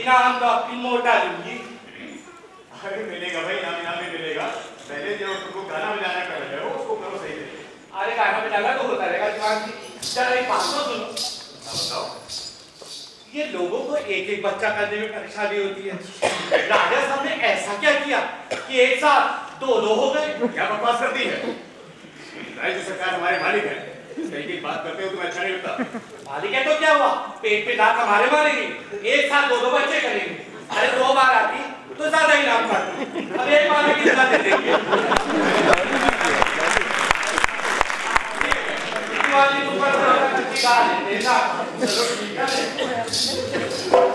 इनाम तो आपकी मोटा लूंगी। अरे मिलेगा भाई, इनाम भी मिलेगा। पहले जो तुमको गाना बजाना कर रहे हो उसको करो सही से। अरे गाना बजाना तो होता रहेगा जवान जी। चलो एक बात तो सुनो। बताओ। ये लोगों को एक एक बच्चा करने में परेशानी होती है। राजा साहब ने ऐसा क्या किया कि एक साथ दो हो गए? क्या बकवास करती है? राज्य सरकार हमारे मालिक है, कहीं बात करते हो तुम्हें अच्छा नहीं लगता? मालिक है तो क्या हुआ, पेट पे दांत हमारे मारेंगे, एक साथ दो बच्चे करेंगे। अरे 2 बार आती तो ज्यादा इनाम पाती, अब 1 बार में कितना दे देंगे? चलो ठीक है।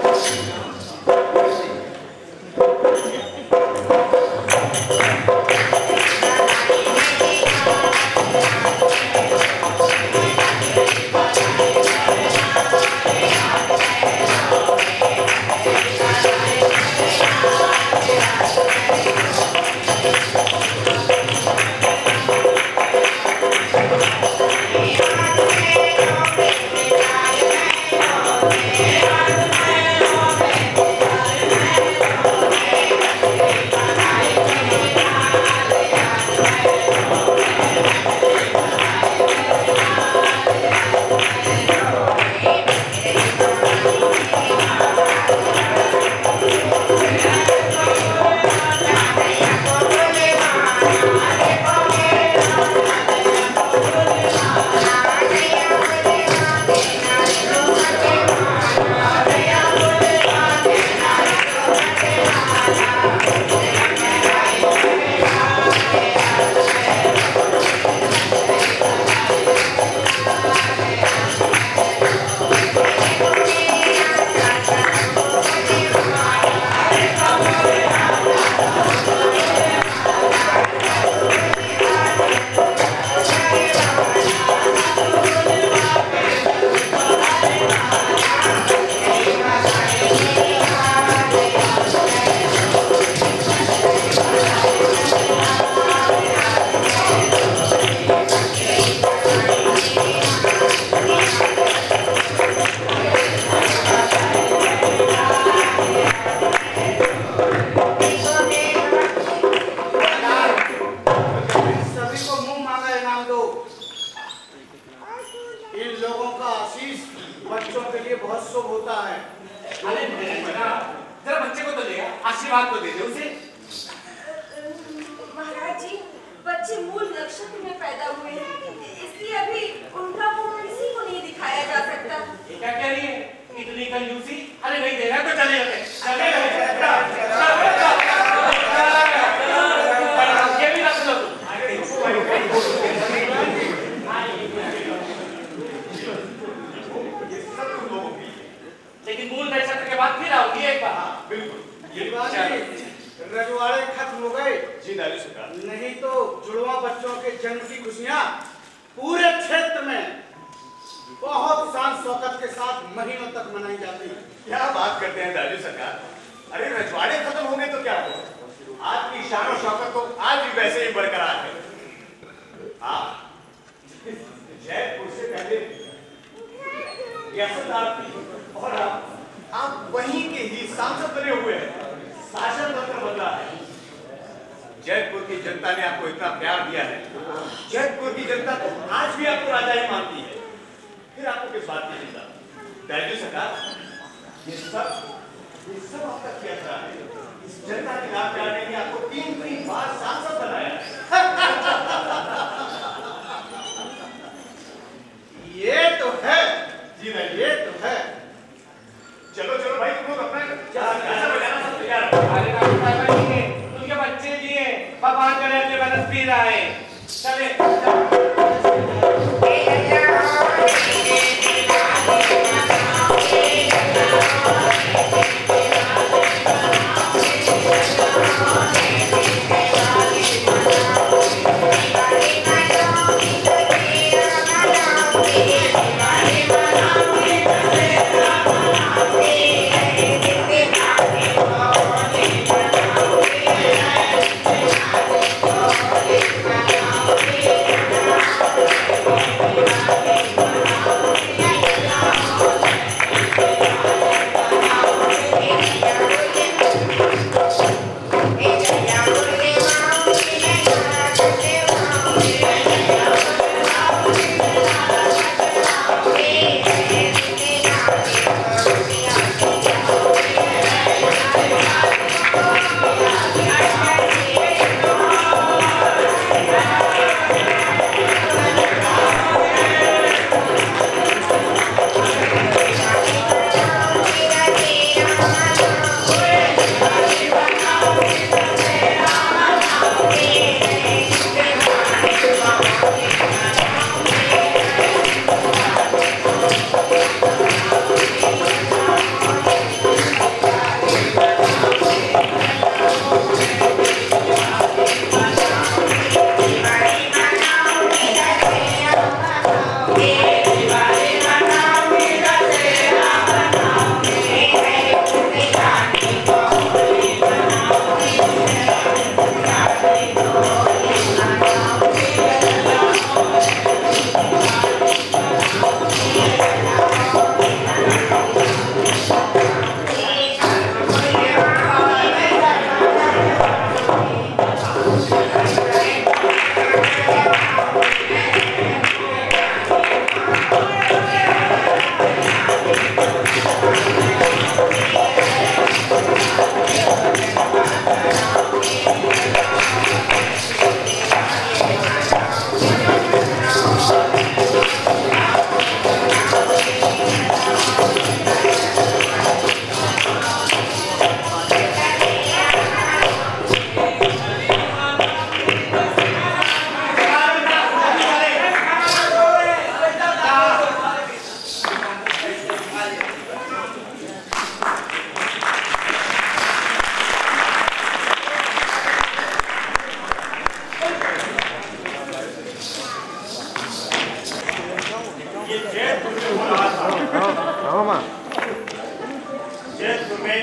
जयपुर में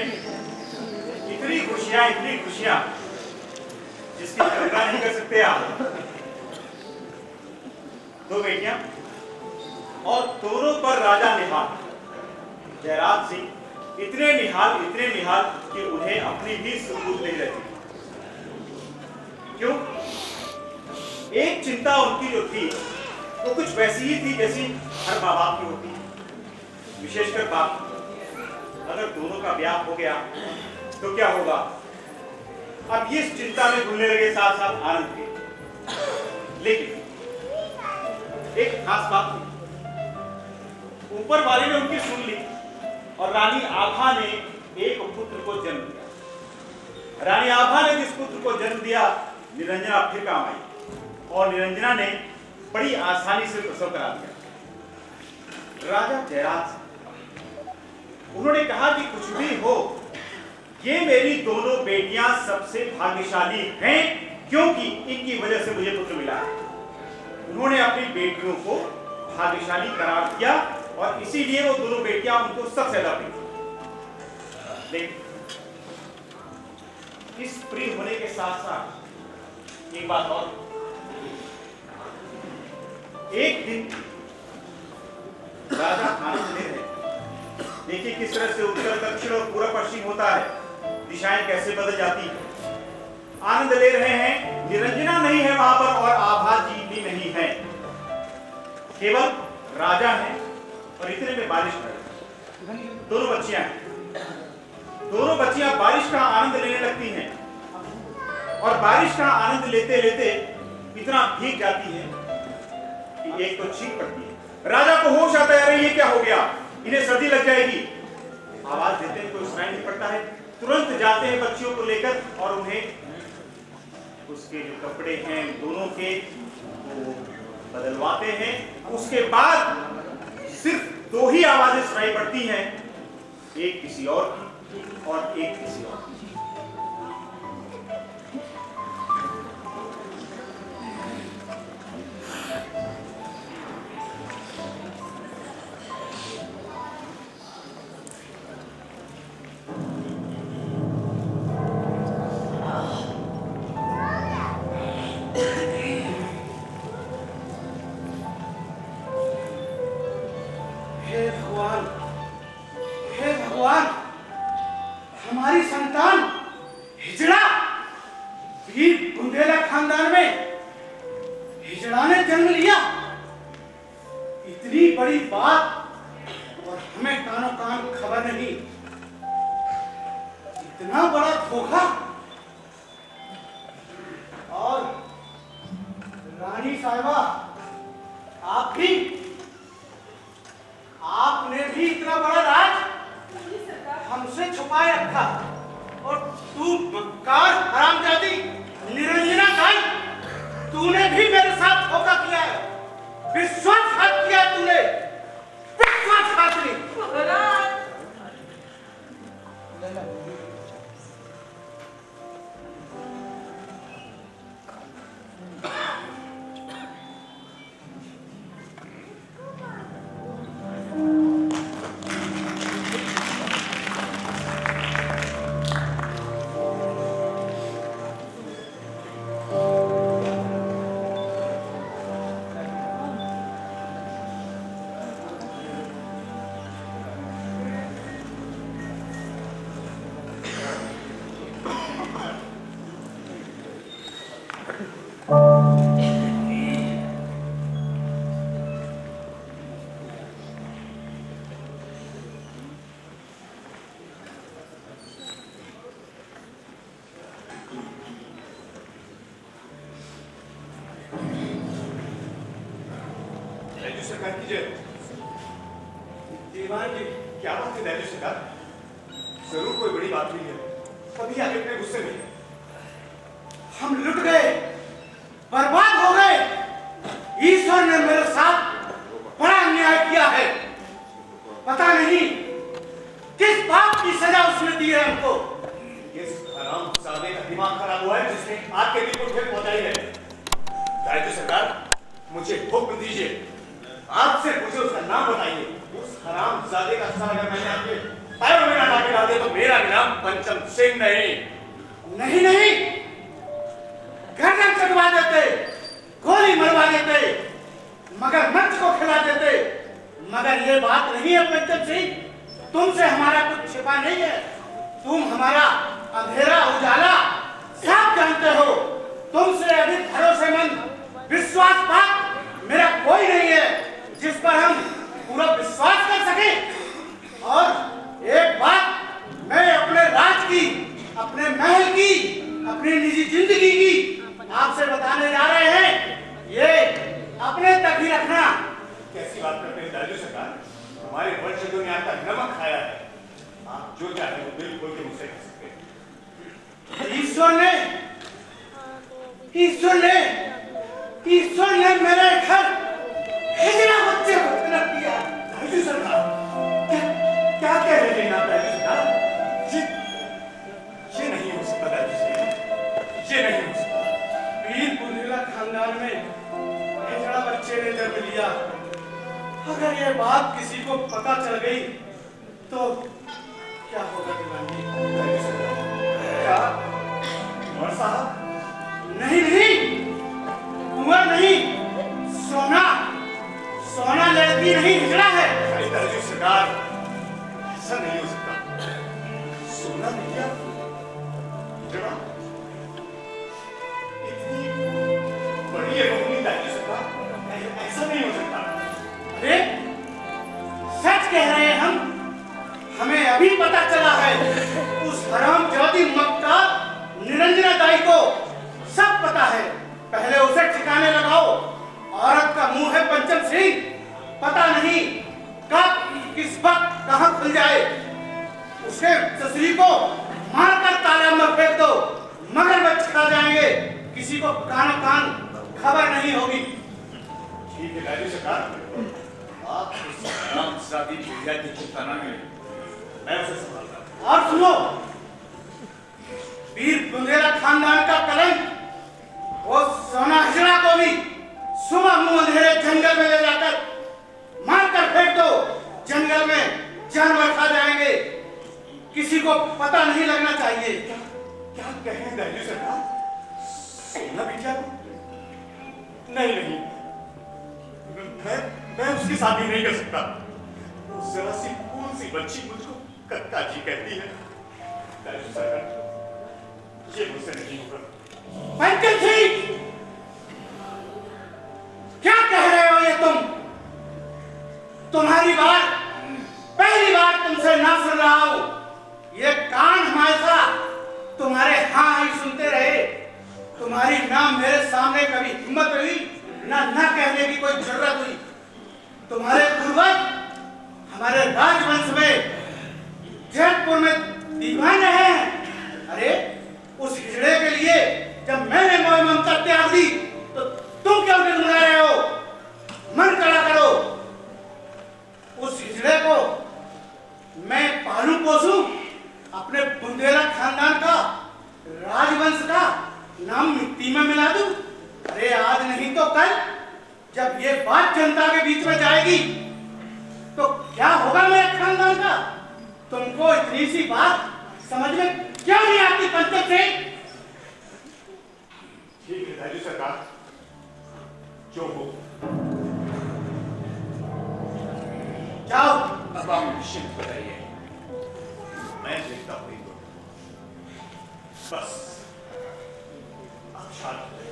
इतनी खुशियां जिसकी कल्पना नहीं कर सकते आप। दो बेटियां और दोनों पर राजा निहाल जयराज सिंह इतने निहाल कि उन्हें अपनी भी सुकून नहीं रहती। क्यों? एक चिंता उनकी जो थी वो कुछ वैसी ही थी जैसी हर माँ बाप की होती है, विशेषकर बाप। अगर दोनों का ब्याह हो गया तो क्या होगा? अब इस चिंता में घुलने लगे साथ साथ आनंद के। लेकिन एक खास बात थी, ऊपर वाले ने उनकी सुन ली और रानी आभा ने एक पुत्र को जन्म दिया। रानी आभा ने जिस पुत्र को जन्म दिया, निरंजना फिर काम आई और निरंजना ने बड़ी आसानी से प्रसव करा दिया। राजा जयराज उन्होंने कहा कि कुछ भी हो, ये मेरी दोनों बेटियां सबसे भाग्यशाली हैं क्योंकि इनकी वजह से मुझे पुत्र मिला है। उन्होंने अपनी बेटियों को भाग्यशाली करार दिया और इसीलिए वो दोनों बेटियां उनको सबसे ज्यादा प्रिय थी। लेकिन इस प्रिय होने के साथ साथ एक बात और, एक दिन राजा आनंद ले रहे, देखिए किस तरह से उत्तर दक्षिण और पूर्व पश्चिम होता है, दिशाएं कैसे बदल जाती हैं। आनंद ले रहे हैं, निरंजना नहीं है वहां पर और आभा जी भी नहीं है, केवल राजा है और इतने में बारिश पड़ गई। दोनों बच्चियां बारिश का आनंद लेने लगती हैं और बारिश का आनंद लेते लेते इतना भीग जाती है कि एक तो छींक पड़ती है। राजा को होश आता है, अरे ये क्या हो गया, इन्हें सर्दी लग जाएगी। आवाज देते हैं, कोई सुनाई नहीं पड़ता है। तुरंत जाते हैं बच्चियों को लेकर और उन्हें उसके जो कपड़े हैं दोनों के वो बदलवाते हैं। उसके बाद सिर्फ दो ही आवाजें सुनाई पड़ती हैं, एक किसी और की और एक किसी और की। हमारी संतान हिजड़ा, वीर बुंदेला खानदान में हिजड़ा ने जन्म लिया। इतनी बड़ी बात और हमें कानो कान खबर नहीं। इतना बड़ा धोखा। और रानी साहिबा, आपने भी इतना बड़ा राज हमसे छुपाए रखा। और तू मक्कार हरामजादी निरंजना गाय, तूने भी मेरे साथ धोखा किया है, विश्वासघात किया तूने, विश्वासघातनी। दीवान जी, क्या बात है दादी सरकार? जरूर कोई बड़ी बात हुई है, तभी आप इतने गुस्से में। हम लुट गए, बर्बाद हो गए। ईश्वर ने मेरे साथ बड़ा अन्याय किया है। पता नहीं किस बात की सजा उसने दी है हमको। इस हरामजादे का दिमाग खराब हुआ है जिसने आपके दिल को ठेक पहुंचाई है। दादी सरकार, मुझे हुक्म दीजिए, आपसे मुझे उसका नाम बताइए। उस हरामजादे का सर अगर मैंने आपके पैरों में ना लाके डाल दिया तो मेरा नाम पंचम सिंह नहीं। नहीं नहीं, गर्दन कटवा देते, गोली मरवा देते, मगर मंच को खिला देते। मगर ये बात नहीं है पंचम सिंह, तुमसे हमारा कुछ छिपा नहीं है। तुम हमारा अंधेरा उजाला सब जानते हो। तुमसे अधिक भरोसेमंद विश्वासपात मेरा कोई नहीं है जिस पर हम पूरा विश्वास कर सके। और एक बात मैं अपने राज की, अपने महल की, अपनी निजी जिंदगी की आपसे बताने जा रहे हैं। ये अपने तक ही रखना। कैसी बात करते हैं दादी सरकार? हमारे वंशजों ने आपका नमक खाया है। आप जो चाहे वो दिल खोल के मुझसे कह सकते हैं। ईश्वर ने मेरे घर हिजड़ा बच्चे को जन्म दिया। दादी सरकार, क्या कह रहे हैं आप दादी सरकार? ये नहीं हो सकता दादी सरकार, ये नहीं हो सकता। वीर बुंदेला खानदान में हिजड़ा बच्चे ने जन्म लिया। अगर ये बात किसी को पता चल गई तो क्या होगा दीवानी? क्या कुंवर साहब? नहीं नहीं, कुंवर नहीं, सोना। सोना लड़की नहीं, हिजड़ा है। दादी सरकार, ऐसा नहीं हो सकता। सोना नहीं है, हिजड़ा? इतनी बड़ी है दादी सरकार, ऐसा नहीं हो सकता। अरे सच कह रहे हैं हम। हमें अभी पता चला है, उस हरामजादी मक्कार निरंजना दाई को सब पता है। पहले उसे ठिकाने लगाओ। औरत का मुंह है पंचम सिंह, पता नहीं कब किस वक्त कहां खुल जाए। उसके ससुरी को मारकर तालाब में फेंक दो, मगरमच्छ खा जाएंगे, किसी को कानो कान खबर नहीं होगी। ठीक है दादी सरकार, आप इस हरामजादी बुढ़िया की चिंता ना करें, मैं उसे संभालता। और सुनो, वीर बुंदेला खानदान का कलंक वो सोना हिजड़ा को भी सुबह मुंह अंधेरे जंगल में ले जाकर मारकर फेंक दो। जंगल में जानवर खा जाएंगे, किसी को पता नहीं लगना चाहिए। क्या कहें दादी सरकार? सोना बिटिया को? नहीं नहीं, मैं उसकी शादी नहीं कर सकता। जरा सी कौन सी बच्ची मुझको कक्का जी कहती है। दादी सरकार, ये मुझसे नहीं होगा। पंचम सिंह, क्या कह रहे हो ये तुम? तुम्हारी बात पहली बार तुमसे ना सुन रहा हूं। ये कान हमेशा तुम्हारे हाँ ही सुनते रहे। तुम्हारी ना मेरे सामने कभी हिम्मत हुई, ना कहने की कोई जरूरत हुई। तुम्हारे पूर्वज हमारे राजवंश में जयपुर में दीवान रहे हैं। अरे उस हिजड़े के लिए जब मैंने मोह ममता त्याग दी तो तुम क्यों डुबा रहे हो? मन कड़ा करो। उस हिजड़े को मैं पालू पोसूं, अपने बुंदेला खानदान का, राजवंश का नाम मिट्टी में मिला दूं? अरे आज नहीं तो कल जब ये बात जनता के बीच में जाएगी तो क्या होगा मेरे खानदान का? तुमको इतनी सी बात समझ में क्यों नहीं आती पंचम सिंह? ठीक है दादी सरकार, जो हो। जाओ। अब आप निश्चिंत बताइए, मैं देखता हूँ इनको। बस आप शांत हो जाइए।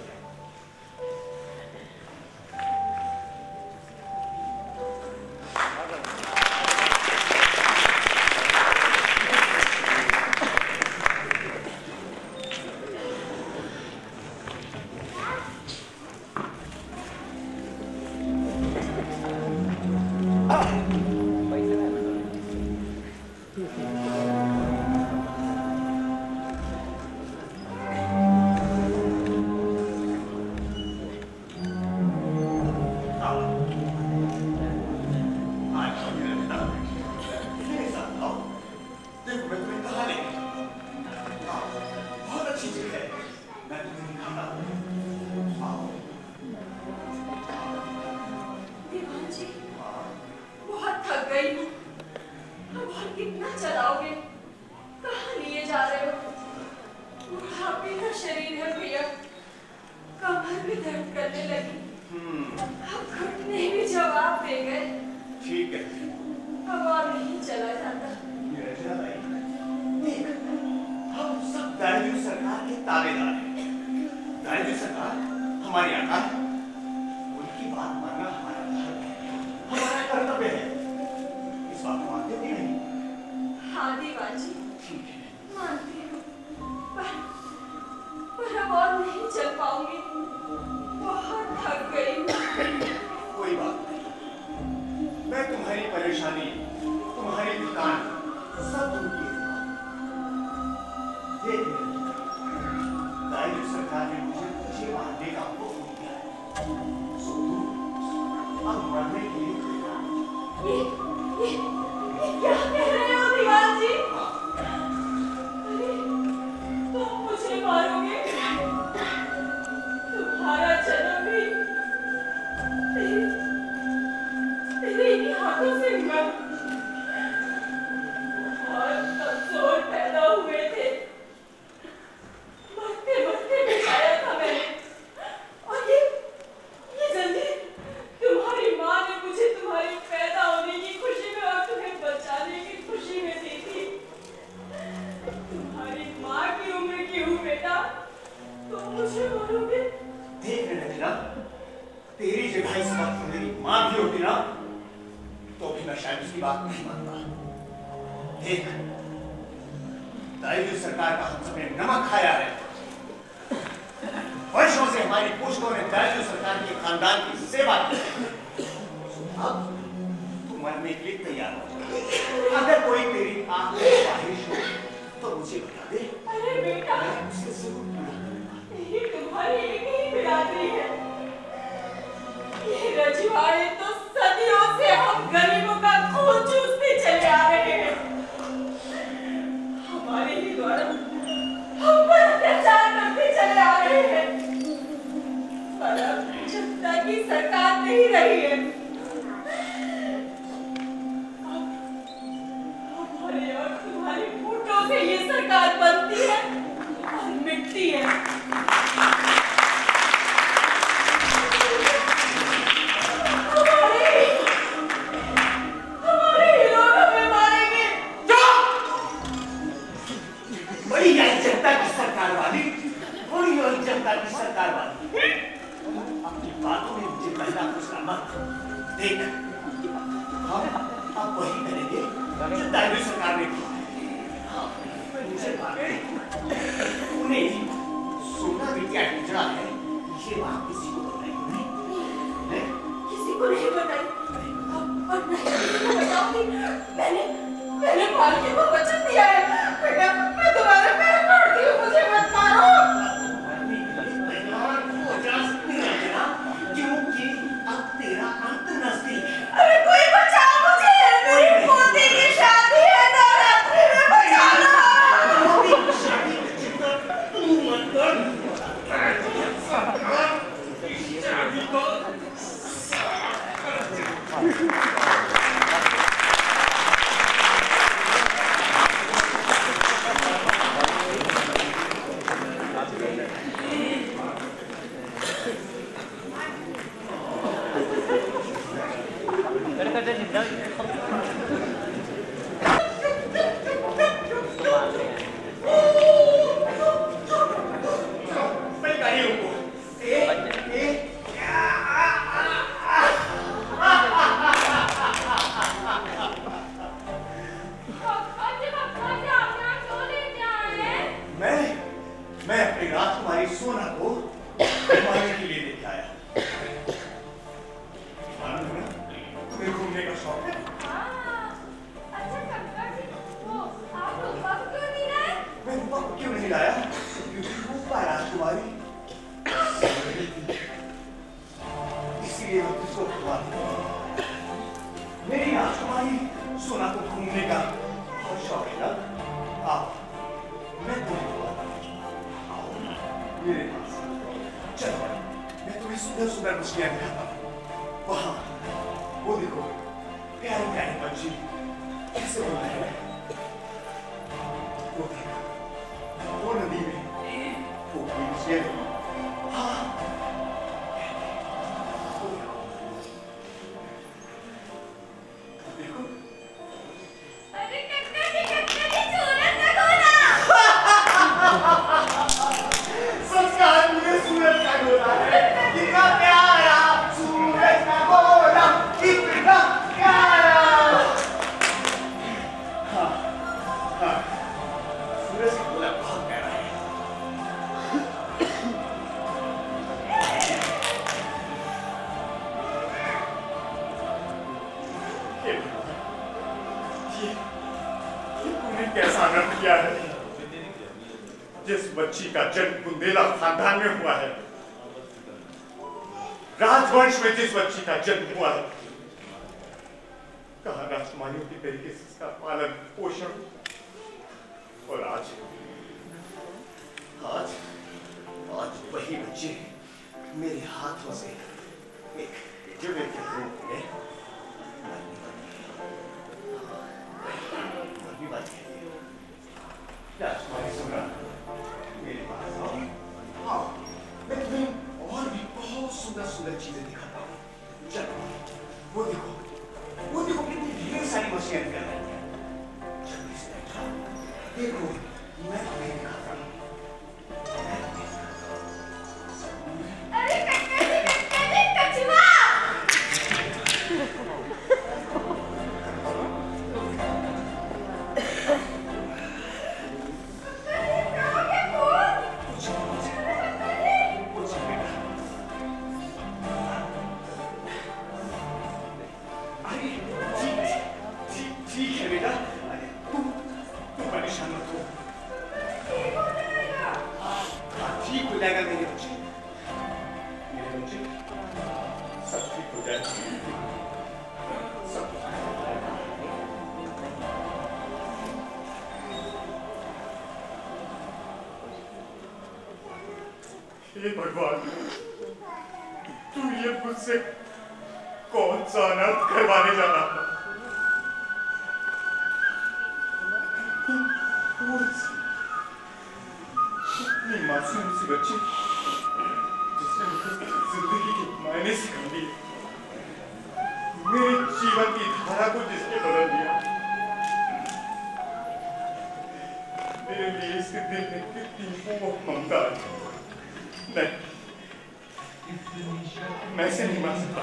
गई हूँ। अब और कितना चलाओगे? कहाँ लिए जा रहे हो? बुढ़ापे का शरीर है भैया, कमर भी दर्द करने लगी। अब घुटने भी जवाब दे गए। ठीक है, अब और नहीं चला जाता। देख, हम सब दारिद्र्य सरकार के ताबेदार हैं। दारिद्र्य सरकार हमारी आका है, उनकी बात मानना हमारा धर्म है, हमारा कर्तव्य है। इस बात को मानते हो कि नहीं? हाँ दीवान जी, ठीक है, मानती हूँ, पर अब और नहीं चल पाऊंगी। बहुत थक गई हूँ। कोई बात नहीं, मैं तुम्हारी परेशानी, तुम्हारी थकान सब दूर किए देगा। दारिद्र्य सरकार ने मुझे मारने का हुक्म दिया है, सो तुम अब मरने के लिए तैयार हो। ये क्या कह रहे हो दीवान जी? अरे, तुम मुझे मारोगे? तुम्हारा जन्म भी तेरे इन्हीं हाथों से हुआ। बहुत कमजोर पैदा हुए थे, मरते मरते बचाया था मैंने। और ये जल्दी तुम्हारी माँ ने मुझे तुम्हारी पैदा होने की खुशी में और तुम्हें बचाने की खुशी में दी थी। तुम्हारी माँ की उम्र की हूँ बेटा, तुम मुझे मारोगे? देख रहे तेरी जगह इस वक्त मेरी माँ भी होती ना, तो भी मैं शायद उसकी बात नहीं मानता। देख, दारिद्र्य सरकार का हम सबने नमक खाया है। वर्षों से हमारी पुश्तों ने दारिद्र्य सरकार के खानदान की सेवा की। अब तू मरने के लिए तैयार हो। अगर कोई तेरी आखिरी ख्वाहिश हो तो मुझे बता दे। अरे बेटा, मैं उससे जरूर पूरा करूंगा। ये तुम्हारी एक ही बिरादरी है। ये रजवाड़े तो सदियों से हम गरीबों का खून चूसते चले आ रहे हैं। हमारे ही द्वारा हम पर अत्याचार करते चले आ रहे हैं। पर अब जनता की सरकार नहीं रही है। अब हमारे और तुम्हारी फूटों से ये सरकार बनती है और मिटती है। अपनी बातों में मुझे पहला फुसला मत। देख, हम अब वही करेंगे जो दारिद्र्य सरकार ने किया है। मुझे उन्हें सोना बिटिया हिजड़ा है, ये बात किसी को बताई नहीं? किसी को नहीं बताई और नहीं किसी को बताऊंगी। मैंने मालिक को वचन दिया है। बेटा, मैं तुम्हारे पैर पड़ती हूँ, मुझे मत मारो। क्योंकि अब तेरा अंत नजदीक है। अरे कोई बचाओ मुझे, मेरी पोती की शादी है नवरात्रि में, बचा लो। पोती की शादी की चिंता तू मत कर। शादी को प्यारी प्यारी बच्ची कैसे बुला रहे हैं? वो देखा, वो नदी में वो मछलियां, हाँ देखो, अरे कक्का जी सूरज का गोला। सच कहा तूने, सूरज का गोला है। कितना प्यारा सूरज का गोला, कितना प्यारा। हाँ, हाँ, सूरज का गोला बहुत प्यारा है। ये तूने कैसा अनर्थ किया है? जिस बच्ची का जन्म बुंदेला खानदान में हुआ है, राजवंश में जिस बच्ची का जन्म हुआ है, कहा राजकुमारियों की तरीके से इसका पालन पोषण, और आज आज आज वही बच्ची मेरे हाथों से एक जुड़े के रूप में मरने वाली है। राजकुमारी सुना, मेरे पास आओ। हाँ, मैं तुम्हें और भी बहुत सुंदर सुंदर चीजें दिखाता हूँ। चलो, वो देखो कितनी ढेर सारी मछलियां निकल रही हैं। चलो इसे बैठो, देखो मैं तुम्हें दिखाता हूँ। अरे कक्का जी कछुआ। ठीक है बेटा, तुम परेशान मत हो। हाँ, ठीक हो जाएगा मेरे बच्चे, सब ठीक हो जाएगा, सब। हे भगवान, तू ये मुझसे कौन सा अनर्थ करवाने जा रहा था? इतनी मासूम सी बच्ची जिसने मुझे जिंदगी के मायने सिखा दिए, मेरे जीवन की धारा को जिसने बदल दिया, मेरे लिए इसके दिल में कितनी वो ममता है। नहीं, मैं इसे नहीं मान सकता,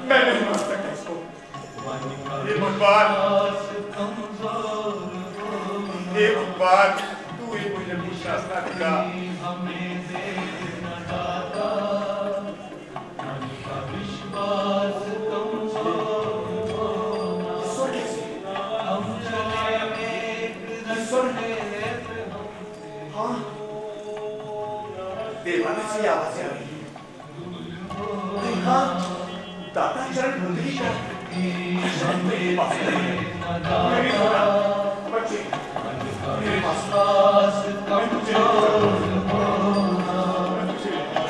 मैं नहीं मान सकता इसको। हे भगवान, हे भगवान, तू ही मुझे कुछ रास्ता दिखा। हाँ, देवाने से आवाजें आ रही हैं। हाँ, दाता चरण बंदगी का मेरे पास मेरी सुना बच्चे, मेरे पास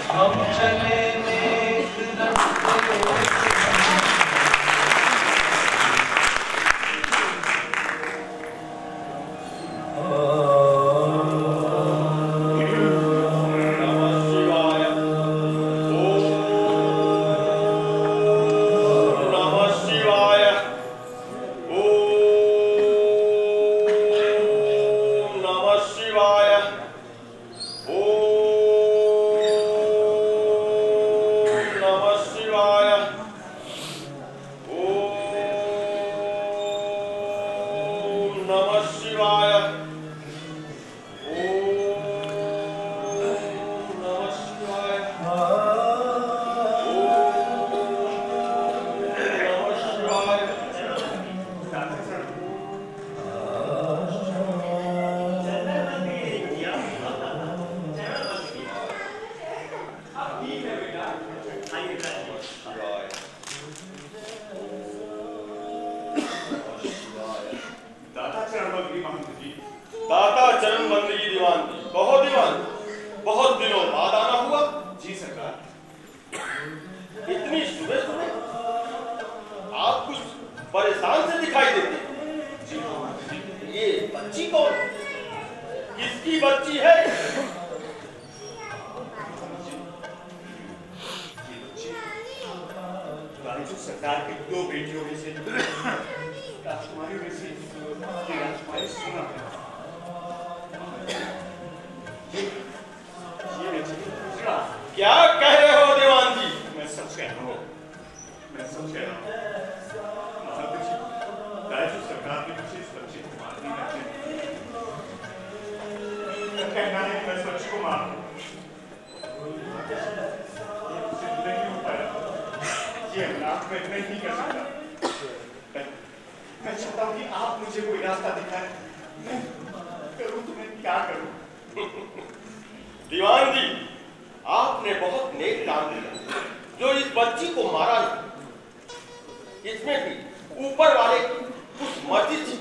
हम चले दाता चरण बंदगी दीवान दी, बहुत दीवान, बहुत दिनों बाद आना हुआ। जी सरकार। इतनी सुबह सुबह परेशान से दिखाई देते। ये बच्ची कौन? किसकी बच्ची है? सरकार की 2 बेटियों में से राजकुमारी में से राजकुमारी सुना क्या कह रहे हो दीवान जी? मैं सच कह रहा हूँ, मैं सच कह रहा हूँ। महाराज जी, राजू सरकार की विशेष बच्चे को मारने लगे। कहना है मैं इस बच्चे को मार दूं। ये मुझसे नहीं हो पाया। ये आप मैं नहीं कर सकता। मैं चाहता हूँ कि आप मुझे कोई रास्ता दिखाएं। मैं करूँ तो मैं क्या करूँ? दीवान जी, आपने बहुत नेक काम किया जो इस बच्ची को मारा नहीं। इसमें भी ऊपर वाले की कुछ मर्जी थी।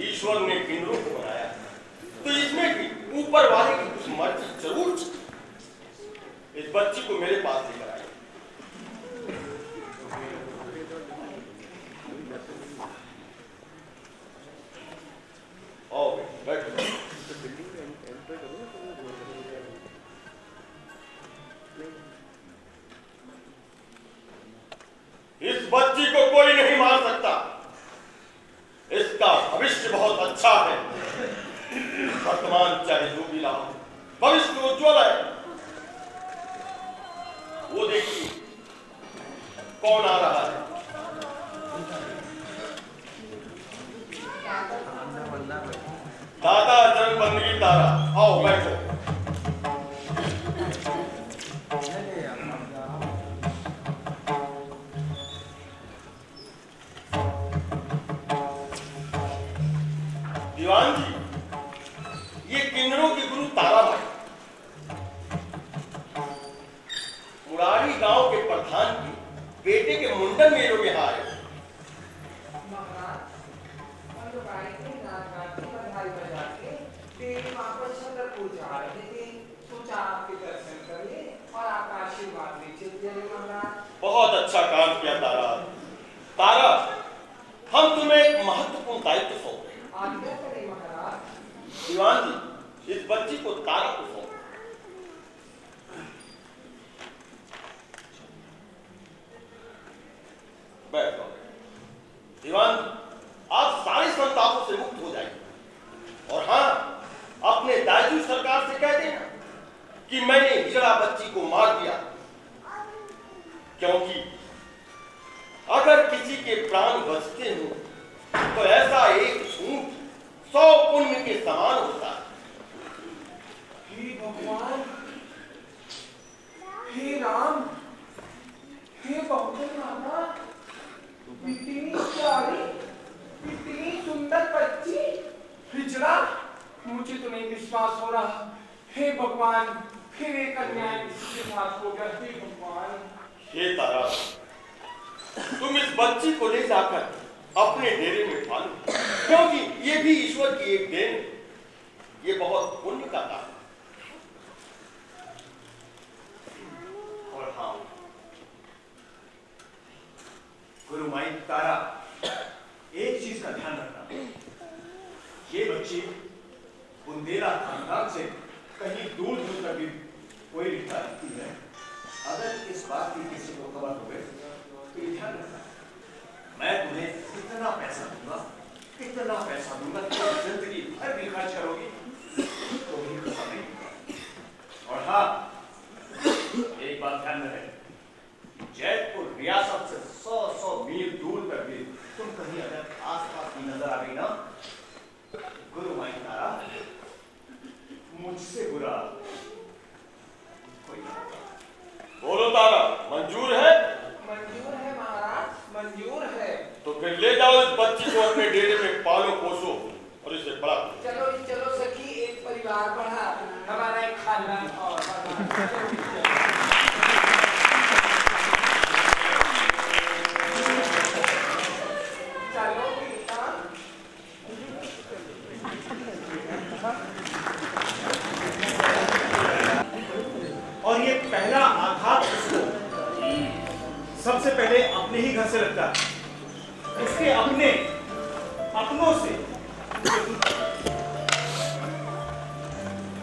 ईश्वर ने किन्नरों को बनाया तो इसमें भी ऊपर वाले की कुछ मर्जी जरूर थी। इस बच्ची को मेरे पास लेकर आए। आओ बैठो। इस बच्ची को कोई नहीं मार सकता। इसका भविष्य बहुत अच्छा है। वर्तमान चाहे जो भी लाभ, भविष्य उज्ज्वल है। वो देखिए कौन आ रहा है। दादा जन्म बंदगी तारा, आओ बैठो। दीवान जी, ये किन्नरों के गुरु ताराबाई मुरारी गांव के प्रधान की बेटे के मुंडन में लोग यहाँ आए। बहुत अच्छा काम किया तारा। तारा, हम तुम्हें एक महत्वपूर्ण दायित्व सौंप रहे हैं। दीवान जी, इस बच्ची को तारा को सौंप। बैठ जाओ। दीवान जी, आप सारे संतापों से मुक्त हो जाइए। और हाँ, अपने दाजू सरकार से कह देना कि मैंने हिजड़ा बच्ची को मार दिया, क्योंकि अगर किसी के प्राण बचते हो तो ऐसा एक झूठ 100 पुण्य के समान होता है। हे भगवान, हे राम, हे बहुतन माता, इतनी प्यारी, इतनी सुंदर बच्ची, हिजड़ा, मुझे तो नहीं विश्वास हो रहा। हे भगवान, फिर एक अन्याय किसी के साथ हो गया। हे भगवान, हे तारा, तुम इस बच्ची को ले जाकर अपने डेरे में पालो, क्योंकि ये भी ईश्वर की एक देन है। ये बहुत पुण्य का काम है। और हाँ, गुरु माई तारा, एक चीज का ध्यान रखना। ये बच्ची बुंदेला खानदान से कहीं दूर दूर तक भी कोई रिश्ता रखती है। अगर इस बात की किसी को खबर हो गई तो ये ध्यान रखना, मैं तुम्हें कितना पैसा दूंगा कि जिंदगी भर भी खर्च करोगी तो भी खत्म नहीं होगा। और हाँ, एक बात ध्यान में रहे, जयपुर रियासत से 100 मील दूर तक भी तुम कहीं अगर आसपास की नजर आ गई ना, गुरु माई तारा, मुझसे बुरा कोई नहीं होगा। बोलो तारा, मंजूर है? मंजूर है महाराज, मंजूर है। तो फिर ले जाओ इस बच्ची को अपने डेरे में, पालो पोसो और इसे बड़ा करो। चलो चलो सखी, एक परिवार बढ़ा, हमारा एक खानदान और बढ़ा। चलो बेटा। और ये पहला आघात सबसे पहले अपने ही घर से लगता था उसके अपनों से।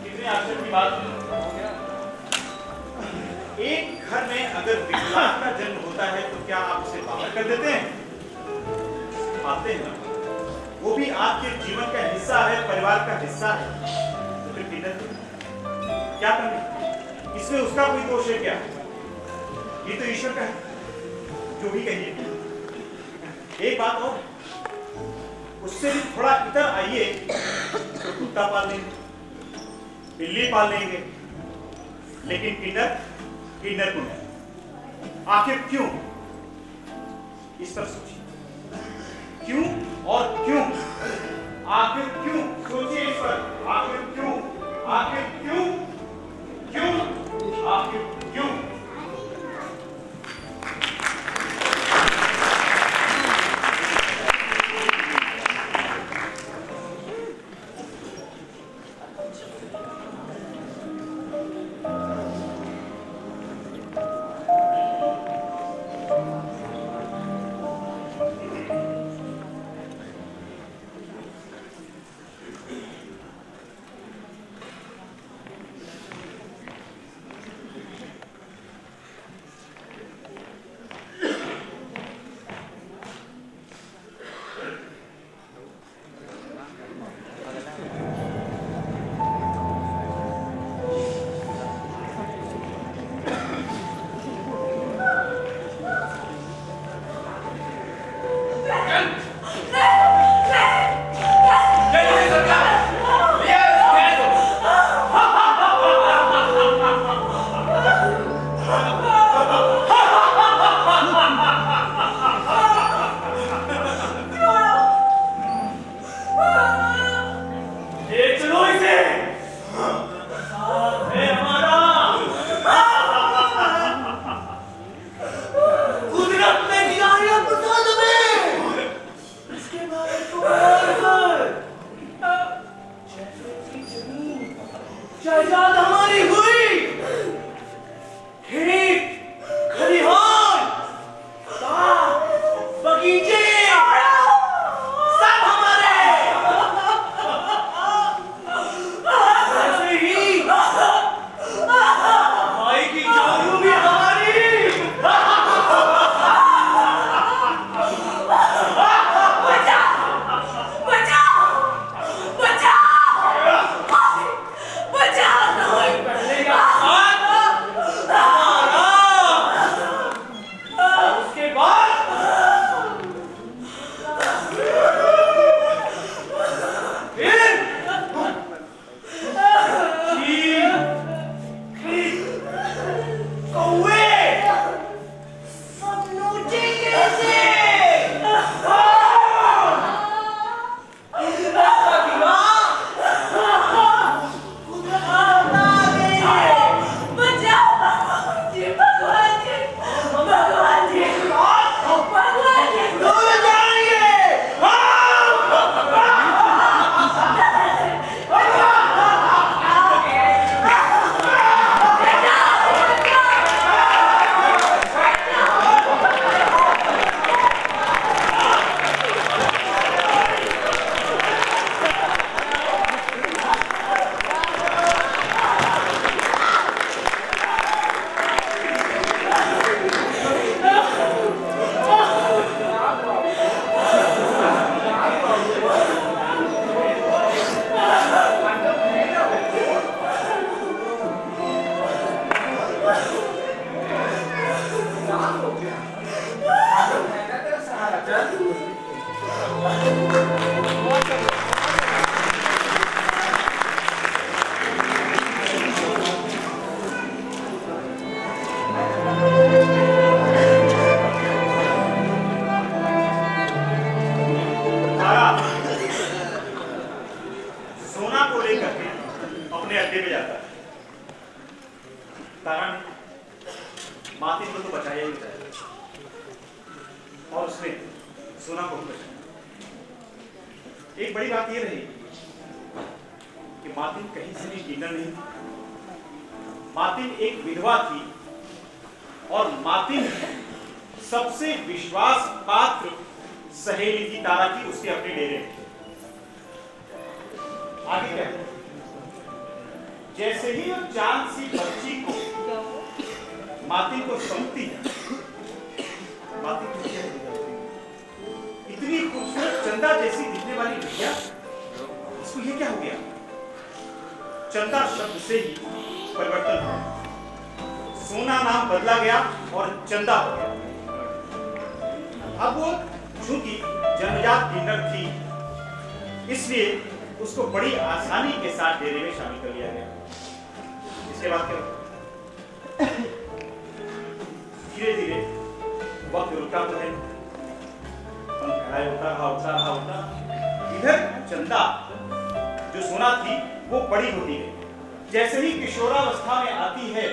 कितने आश्चर्य की बात है। एक घर में अगर विकलांग का जन्म होता है तो क्या आप उसे बाहर कर देते हैं? आते हैं ना, वो भी आपके जीवन का हिस्सा है, परिवार का हिस्सा है। तो फिर किधर क्या करना, इसमें उसका कोई दोष है क्या? ये तो ईश्वर का है, जो भी कहिए। एक बात और, उससे भी थोड़ा इधर आइए तो कुत्ता पाल लेंगे, बिल्ली पाल लेंगे, लेकिन किन्नर को नहीं। आखिर क्यों? इस पर सोचिए, क्यों और क्यों, आखिर क्यों? सोचिए इस पर, आखिर क्यों, आखिर क्यों, क्यों, आखिर क्यों? सबसे विश्वास पात्र सहेली थी तारा की उसके अपने डेरे में। आगे क्या है? जैसे ही वो चांद सी बच्ची को माती को समझती है, माती को इतनी खूबसूरत चंदा जैसी दिखने वाली भैया, इसको ये क्या हो गया? चंदा शब्द से ही परिवर्तन हुआ, सोना नाम बदला गया और चंदा हो गया। अब वो चूंकि जन्मजात किन्नर थी, इसलिए उसको बड़ी आसानी के साथ डेरे में शामिल कर लिया गया। इसके बाद क्या हुआ? धीरे धीरे वक्त रुका तो है, होता इधर चंदा जो सोना थी वो बड़ी होती गई। जैसे ही किशोरावस्था में आती है,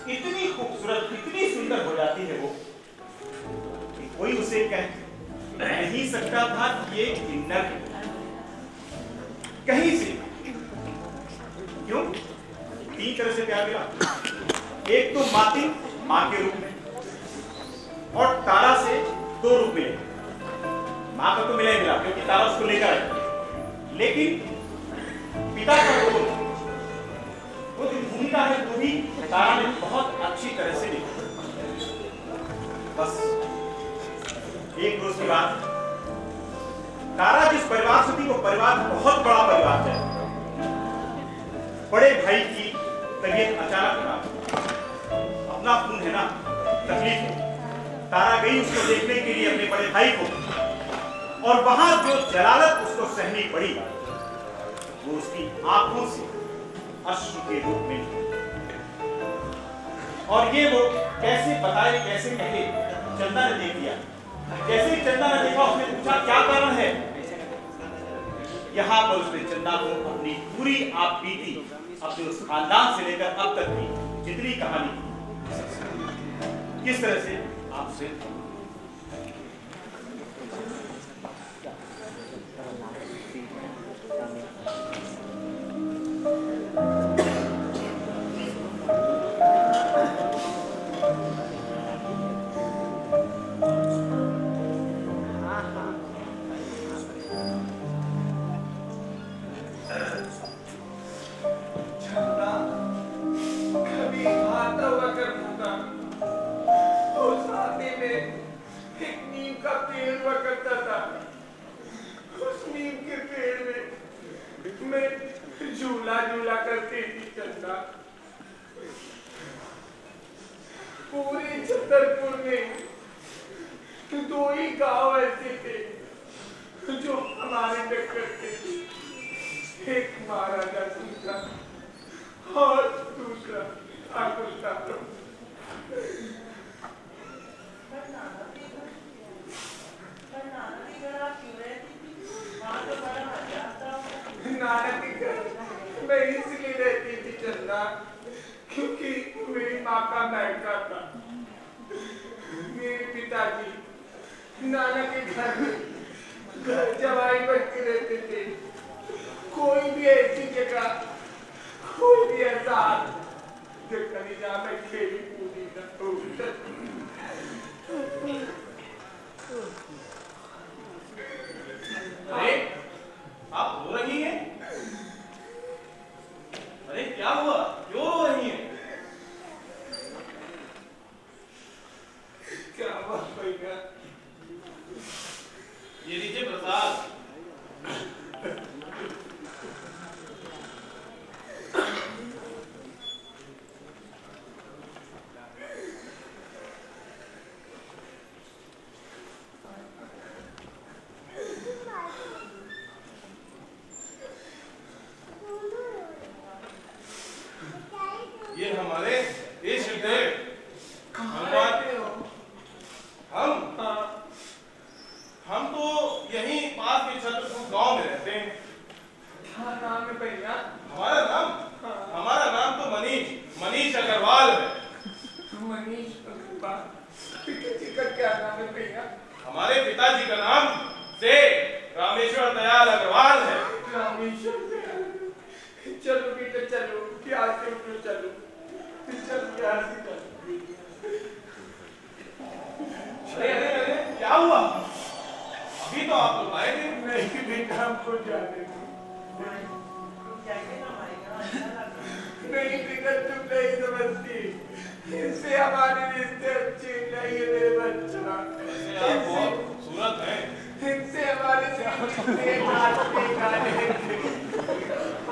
इतनी खूबसूरत, इतनी सुंदर हो जाती है वो कि कोई उसे कह नहीं सकता था कि ये किन्नर है। कहीं से क्यों? तीन तरह से प्यार मिला। एक तो माती, मां के रूप में, और तारा से दो रूप मिले। मां का तो मिला ही मिला क्योंकि तारा उसको लेकर आया, लेकिन पिता का वो जो भूमिका है वो भी तारा ने बहुत अच्छी तरह से निभाई। बस एक रोज की बात, तारा जिस परिवार से थी वो परिवार बहुत बड़ा परिवार है। बड़े भाई की तबीयत अचानक खराब, अपना खून है ना, तकलीफ है। तारा गई उसको देखने के लिए अपने बड़े भाई को, और वहां जो जलालत उसको सहनी पड़ी वो उसकी आंखों से अश्रु के रूप में, और ये वो कैसे बताए कैसे कहे, चंदा ने देख लिया। जैसे ही चंदा ने देखा उसने पूछा क्या कारण है। यहां पर उसने चंदा को अपनी पूरी आप बीती, अपने उस खानदान से लेकर अब तक की जितनी कहानी किस तरह से आपसे पूरे छतरपुर में दो ही गांव ऐसे थे जो हमारे टक्कर थे। एक महाराजा सिंह था और दूसरा ठाकुर था। मैं इसलिए रहती थी चंदा क्योंकि मेरी माँ का मैका था। मेरे पिताजी नाना के घर में जवाई बन के रहते थे। कोई भी ऐसी जगह, कोई भी ऐसा जो कलीजा में खेली कूदी न हो। अरे आप रो रही हैं? अरे क्या हुआ, क्यों रो रही हैं? क्या हुआ भैया? ये लीजिए प्रसाद। ये हमारे इष्ट देव हम तो यहीं पास के छतरपुर गांव में रहते हैं। क्या नाम है भैया? हमारा नाम तो मनीष अग्रवाल है। मनीष अग्रवाल। पिताजी का क्या नाम है भैया? हमारे पिताजी का नाम से रामेश्वर दयाल अग्रवाल है। रामेश्वर दयाल। चलो बेटा चलो, प्यार से उठो, चलो चलो प्यार से चलो। अरे अरे अरे क्या हुआ? अभी तो आप लोग आए थे। नहीं बेटा, हमको जाने दो। नहीं बेटा, तुम नहीं समझती, इससे हमारे रिश्ते अच्छे नहीं है मेरे बच्चा। आप बहुत खूबसूरत हैं। इनसे हमारे रिश्ते नाचने गाने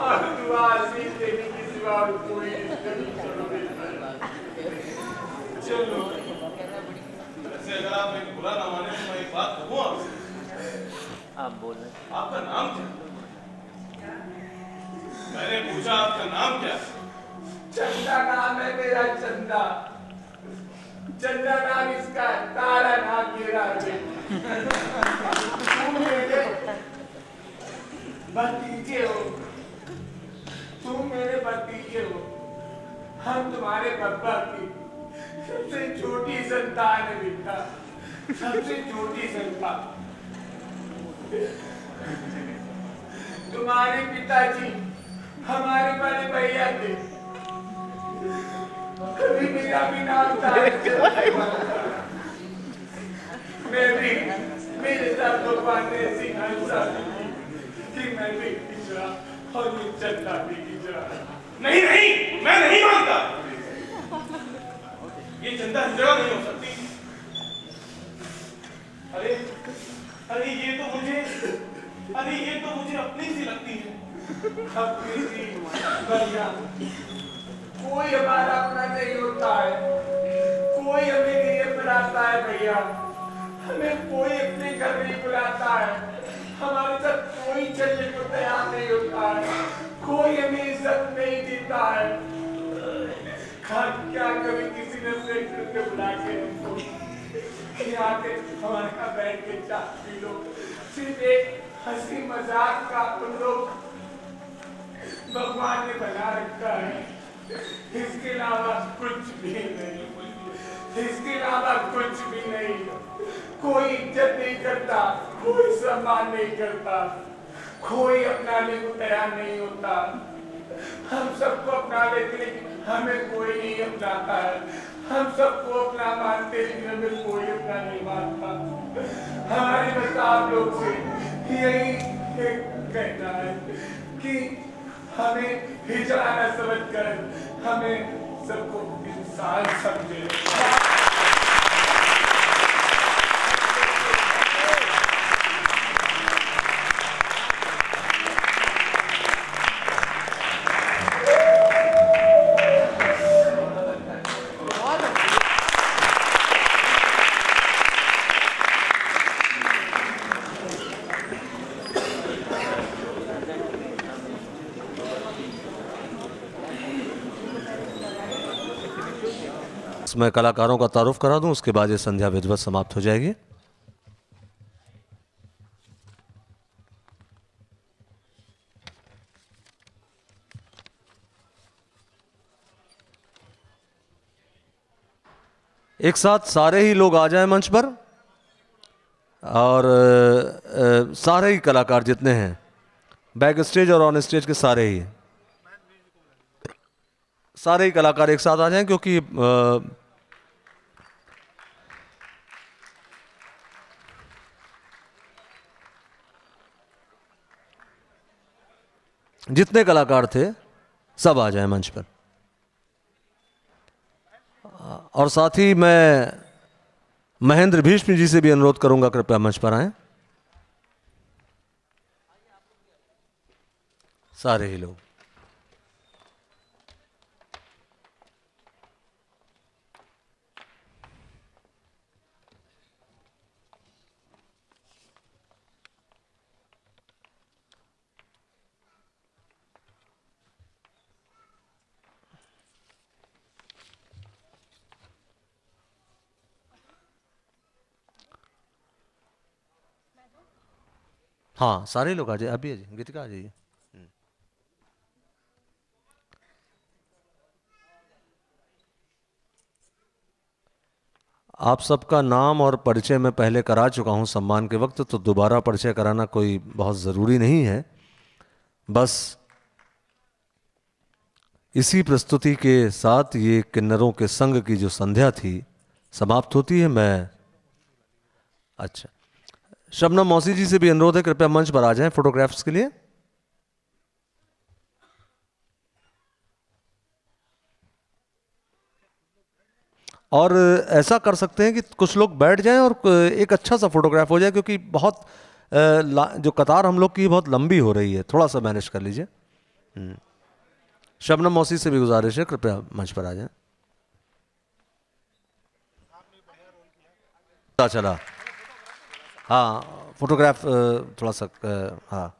और दुआ आशीष देने की सिवा और कोई रिश्ते नहीं। चलो वैसे अगर आप एक बुरा ना माने तो मैं एक बात कहूँ आपसे। आप बोल रहे हैं। आपका नाम क्या? मैंने पूछा आपका नाम क्या? चंदा नाम है मेरा, चंदा। चंदा नाम इसका, तारा नाम मेरा है। तुम मेरे भतीजे हो, तुम मेरे भतीजे हो। हम तुम्हारे पापा की सबसे छोटी संतान है बेटा, सबसे छोटी संतान। तुम्हारे पिताजी हमारे बड़े भैया थे। कभी मेरा भी नाम था, मैं भी, मेरे साथ भगवान ने ऐसी इंसानी कि मैं भी पिछड़ा और ये चंदा भी पिछड़ा। नहीं नहीं, मैं नहीं मानता। ये चंदा हिजड़ा नहीं हो सकती। अरे अरे ये तो मुझे अपनी सी लगती है। अपनी सी भैया, कोई हमारा अपना नहीं होता है, कोई हमें नहीं बुलाता है भैया, हमें कोई अपने घर नहीं बुलाता है, हमारे साथ कोई चलने को तैयार नहीं होता है, कोई हमें इज्जत नहीं देता है। क्या कभी किसी ने फ्रेंड करके बुला के हमको कि आके हमारे यहाँ बैठ के चाय पी लो, सिर्फ एक हंसी मजाक का तुम लोग भगवान ने बना रखा है, इसके अलावा कुछ भी नहीं, इसके अलावा कुछ भी नहीं। कोई इज्जत नहीं करता, कोई सम्मान नहीं करता, कोई अपनाने को तैयार नहीं होता। हम सबको अपना लेते लेकिन हमें कोई नहीं अपनाता है, हम सबको अपना मानते लेकिन हमें कोई अपना नहीं मानता। हमारे बस आप लोग से यही एक कहना है कि हमें हिजड़ा न समझकर हमें सबको इंसान समझे। मैं कलाकारों का तारुफ करा दूं, उसके बाद ये संध्या विधिवत समाप्त हो जाएगी। एक साथ सारे ही लोग आ जाएं मंच पर और सारे ही कलाकार जितने हैं, बैक स्टेज और ऑन स्टेज के सारे ही कलाकार एक साथ आ जाएं, क्योंकि जितने कलाकार थे सब आ जाएं मंच पर। और साथ ही मैं महेंद्र भीष्म जी से भी अनुरोध करूंगा, कृपया मंच पर आएं। सारे ही लोग। हाँ, सारे लोग आ जाइए, अभी आ जाइए, गीतिका आ जाइए। आप सबका नाम और परिचय मैं पहले करा चुका हूं सम्मान के वक्त, तो दोबारा परिचय कराना कोई बहुत ज़रूरी नहीं है। बस इसी प्रस्तुति के साथ ये किन्नरों के संग की जो संध्या थी समाप्त होती है। मैं अच्छा, शबनम मौसी जी से भी अनुरोध है, कृपया मंच पर आ जाएं फोटोग्राफ्स के लिए। और ऐसा कर सकते हैं कि कुछ लोग बैठ जाएं और एक अच्छा सा फोटोग्राफ हो जाए, क्योंकि बहुत जो कतार हम लोग की बहुत लंबी हो रही है, थोड़ा सा मैनेज कर लीजिए। शबनम मौसी से भी गुजारिश है, कृपया मंच पर आ जाएं। चला, हाँ फोटोग्राफ थोड़ा सा, हाँ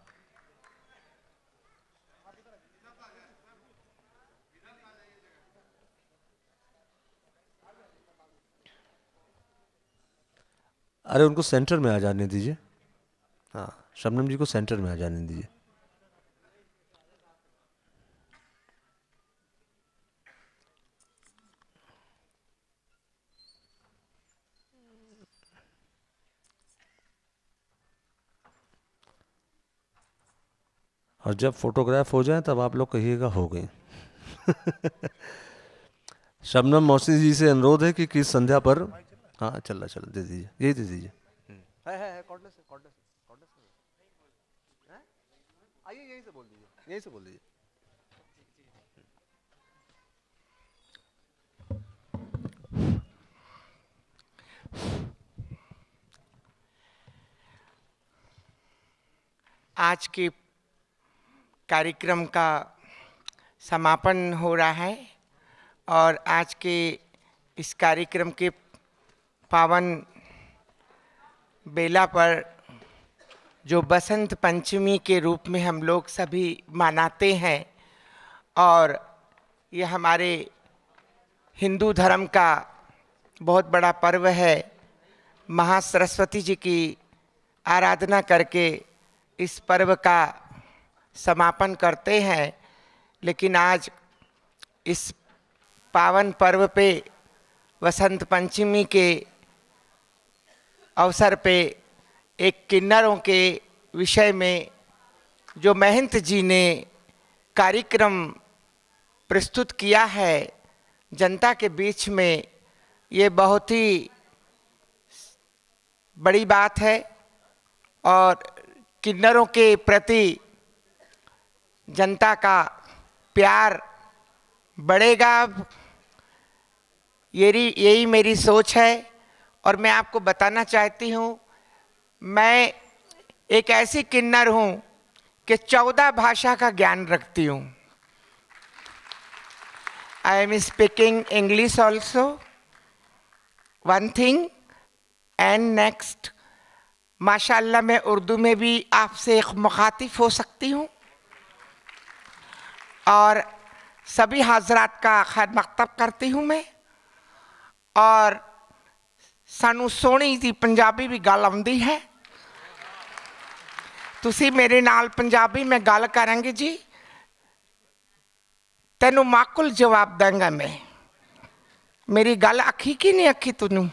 अरे उनको सेंटर में आ जाने दीजिए। हाँ, शबनम जी को सेंटर में आ जाने दीजिए। और जब फोटोग्राफ हो जाए तब आप लोग कहिएगा हो गए। शबनम मौसी जी से अनुरोध है कि किस संध्या पर, हाँ चल दे दीजिए, यही दे दीजिए। है कॉर्डलेस है, कॉर्डलेस है, आइए यहीं से बोल दीजिए, यहीं से बोल दीजिए। आज के कार्यक्रम का समापन हो रहा है और आज के इस कार्यक्रम के पावन बेला पर जो बसंत पंचमी के रूप में हम लोग सभी मनाते हैं, और ये हमारे हिंदू धर्म का बहुत बड़ा पर्व है। महासरस्वती जी की आराधना करके इस पर्व का समापन करते हैं। लेकिन आज इस पावन पर्व पे, वसंत पंचमी के अवसर पे, एक किन्नरों के विषय में जो महंत जी ने कार्यक्रम प्रस्तुत किया है जनता के बीच में, ये बहुत ही बड़ी बात है और किन्नरों के प्रति जनता का प्यार बढ़ेगा, यही मेरी सोच है। और मैं आपको बताना चाहती हूँ, मैं एक ऐसी किन्नर हूँ कि 14 भाषा का ज्ञान रखती हूँ। I am speaking English also, one thing, and next माशाल्लाह मैं उर्दू में भी आपसे एक मुखातिब हो सकती हूँ और सभी हजरात का खैर मकतब करती हूँ मैं। और सानू सोहनी दी पंजाबी भी गल आउंदी है, तुसी मेरे नाल पंजाबी में गल करांगे जी, तेनू माकुल जवाब देंगा मैं। मेरी गल अखी की नहीं अखी तूनू?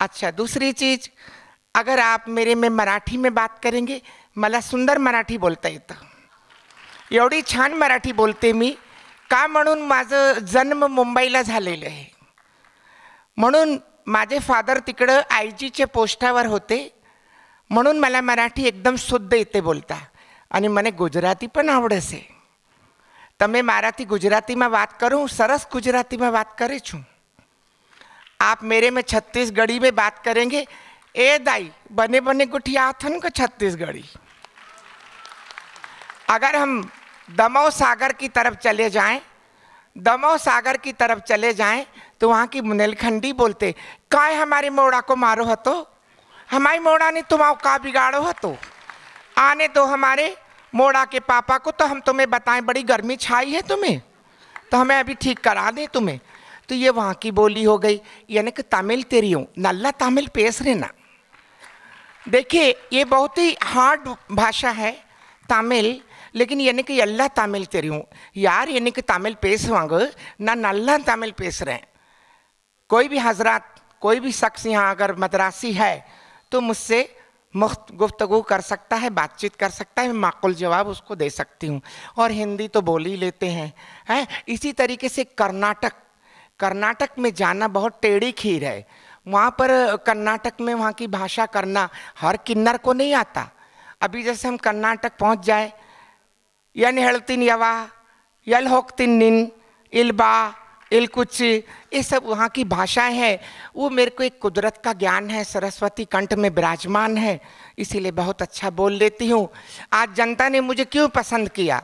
अच्छा, दूसरी चीज, अगर आप मेरे में मराठी में बात करेंगे, मला सुंदर मराठी बोलता येतं, एवढी छान मराठी बोलते मी, का म्हणून माझं जन्म मुंबईला झालेलं आहे, म्हणून माझे फादर तिकडं आयजीचे पोस्टावर होते, म्हणून मला मराठी एकदम शुद्ध येते बोलता। आणि મને ગુજરાતી પણ આવડે છે। તમે મારાથી ગુજરાતીમાં વાત કરો, સરસ ગુજરાતીમાં વાત કરે છું। आप मेरे में छत्तीसगढ़ी में बात करेंगे, ए दाई बने बने गुठिया थन को छत्तीसगढ़ी। अगर हम दमोह सागर की तरफ चले जाएं, दमोह सागर की तरफ चले जाएं तो वहाँ की बुंदेलखंडी बोलते, काय हमारे मोड़ा को मारो हतो, हमारी मोड़ा ने तुम्हारा का बिगाड़ो हतो, आने तो हमारे मोड़ा के पापा को, तो हम तुम्हें बताएं बड़ी गर्मी छाई है तुम्हें, तो हमें अभी ठीक करा दें तुम्हें। तो ये वहाँ की बोली हो गई, यानी कि तमिल तेरी हूँ, नल्ला तमिल पेश रहना। देखिए ये बहुत ही हार्ड भाषा है तमिल, लेकिन यानी कि अल्लाह तमिल तेरी हूँ यार, यानी कि तमिल पेश वांग ना नल्ला तमिल पेश रहे। कोई भी हजरात, कोई भी शख्स यहाँ अगर मद्रासी है तो मुझसे मुफ्त गुफ्तगू कर सकता है, बातचीत कर सकता है, मैं माकुल जवाब उसको दे सकती हूँ। और हिंदी तो बोल ही लेते हैं। इसी तरीके से कर्नाटक में जाना बहुत टेढ़ी खीर है, वहाँ पर कर्नाटक में वहाँ की भाषा करना हर किन्नर को नहीं आता। अभी जैसे हम कर्नाटक पहुँच जाए, यन हेल्तिन यवा, यल होक्तिन निन, इल्बा, इलकुच, ये सब वहाँ की भाषाएं हैं। वो मेरे को एक कुदरत का ज्ञान है, सरस्वती कंठ में विराजमान है, इसीलिए बहुत अच्छा बोल लेती हूँ। आज जनता ने मुझे क्यों पसंद किया?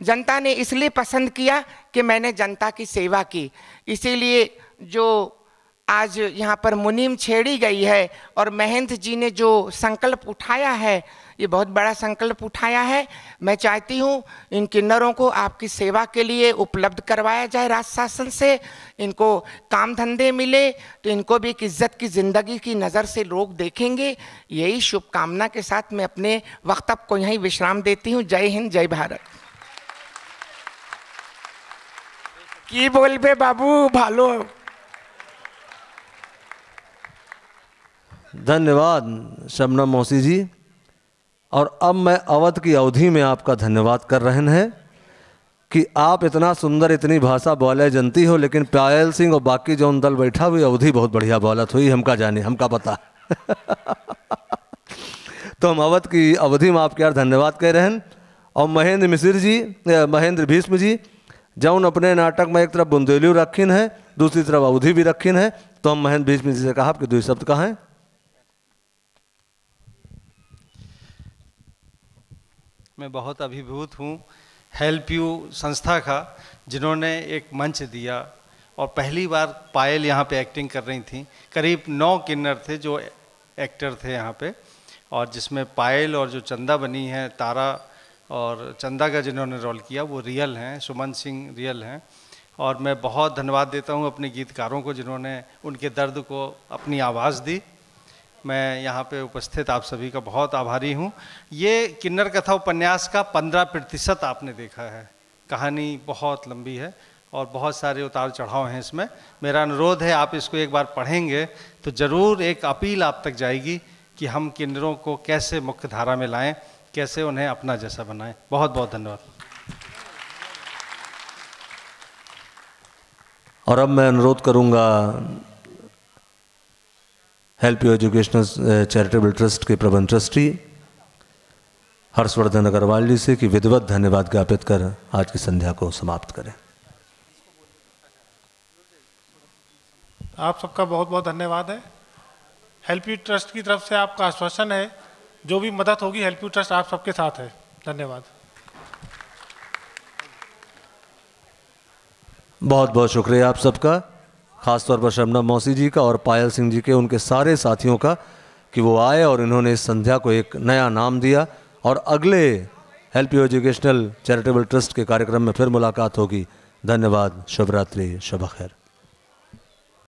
जनता ने इसलिए पसंद किया कि मैंने जनता की सेवा की। इसीलिए जो आज यहाँ पर मुनीम छेड़ी गई है और महेंद्र जी ने जो संकल्प उठाया है, ये बहुत बड़ा संकल्प उठाया है। मैं चाहती हूँ इन किन्नरों को आपकी सेवा के लिए उपलब्ध करवाया जाए राज्य शासन से, इनको काम धंधे मिले तो इनको भी एक इज्जत की ज़िंदगी की नज़र से लोग देखेंगे। यही शुभकामना के साथ मैं अपने वक्तव्य को यहीं विश्राम देती हूँ। जय हिंद, जय भारत। की बोलबे बाबू, भालो। धन्यवाद शबनम मौसी जी। और अब मैं अवध की अवधि में आपका धन्यवाद कर रहे हैं कि आप इतना सुंदर इतनी भाषा बोले जनती हो, लेकिन पायल सिंह और बाकी जो दल बैठा हुई अवधि बहुत बढ़िया बोलत हुई, हमका जाने, हमका पता। तो हम अवध की अवधि में आपके यार धन्यवाद कह रहे हैं। और महेंद्र मिश्र जी, महेंद्र भीष्म जी, जौन अपने नाटक में एक तरफ बुंदेली रखीन है, दूसरी तरफ अवधि भी रखीन है, तो हम महेंद्र भीष्म जी से कहा आपके 2 शब्द कहाँ हैं। मैं बहुत अभिभूत हूँ हेल्प यू संस्था का, जिन्होंने एक मंच दिया और पहली बार पायल यहाँ पे एक्टिंग कर रही थी। करीब 9 किन्नर थे जो एक्टर थे यहाँ पे, और जिसमें पायल और जो चंदा बनी है, तारा और चंदा का जिन्होंने रोल किया वो रियल हैं, सुमन सिंह रियल हैं। और मैं बहुत धन्यवाद देता हूँ अपने गीतकारों को जिन्होंने उनके दर्द को अपनी आवाज़ दी। मैं यहाँ पे उपस्थित आप सभी का बहुत आभारी हूँ। ये किन्नर कथा उपन्यास का 15% आपने देखा है। कहानी बहुत लंबी है और बहुत सारे उतार चढ़ाव हैं इसमें। मेरा अनुरोध है, आप इसको एक बार पढ़ेंगे तो ज़रूर एक अपील आप तक जाएगी कि हम किन्नरों को कैसे मुख्य धारा में लाएं, कैसे उन्हें अपना जैसा बनाएं। बहुत बहुत धन्यवाद। और अब मैं अनुरोध करूँगा help you educational charitable trust के प्रबंध ट्रस्टी हर्षवर्धन अग्रवाल जी से कि विधिवत धन्यवाद ज्ञापित कर आज की संध्या को समाप्त करें। आप सबका बहुत बहुत धन्यवाद है। हेल्प यू ट्रस्ट की तरफ से आपका आश्वासन है, जो भी मदद होगी हेल्प यू ट्रस्ट आप सबके साथ है। धन्यवाद। बहुत बहुत शुक्रिया आप सबका, खासतौर पर शबनम मौसी जी का और पायल सिंह जी के, उनके सारे साथियों का कि वो आए और इन्होंने इस संध्या को एक नया नाम दिया। और अगले help you educational charitable trust के कार्यक्रम में फिर मुलाकात होगी। धन्यवाद। शुभ रात्रि, शुभ खैर।